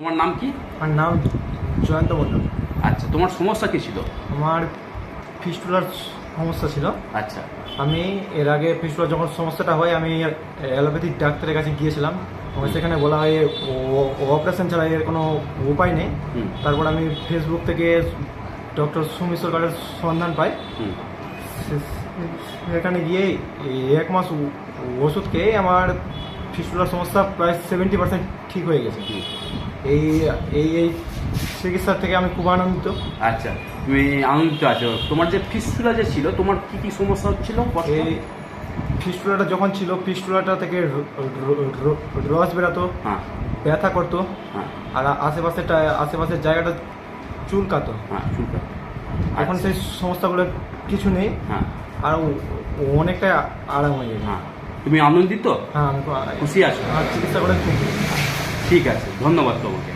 তোমার নাম কি? আমার নাম জয়ন্ত মণ্ডল। আচ্ছা, তোমার সমস্যা কি ছিল? আমার ফিস্টুলার সমস্যা ছিল। আচ্ছা, আমি এর আগে ফিস্টুলার যখন সমস্যাটা হয় আমি অ্যালোপ্যাথিক ডাক্তারের কাছে গিয়েছিলাম। সেখানে বলা হয় অপারেশন ছাড়া এর কোনো উপায় নেই। তারপর আমি ফেসবুক থেকে ডক্টর সুমিত সরকারের সন্ধান পাই। সেখানে গিয়ে 1 মাস ওষুধ খেয়ে আমার ফিস্টুলার সমস্যা প্রায় 70% ঠিক হয়ে গেছে। এই এই এই চিকিৎসার থেকে আমি খুব আনন্দিত। আচ্ছা, তুমি আনন্দিত আছো। তোমার যে ফিস্টুলা যে ছিল, তোমার কি কি সমস্যা হচ্ছিল? এই ফিস্টুলাটা যখন ছিল, ফিস্টুলাটা থেকে রস বেরাতো, হ্যাঁ ব্যথা করতো, হ্যাঁ আর আশেপাশের জায়গাটা চুলকাতো। হ্যাঁ, শুনতে। এখন সেই সমস্যাগুলো কিছু নেই, হ্যাঁ আর অনেকটাই আরাম হয়ে গেছে। হ্যাঁ, তুমি আনন্দিত? হ্যাঁ, আমি খুশি আছো? চিকিৎসা করে খুব ঠিক আছে, ধন্যবাদ তোমাকে।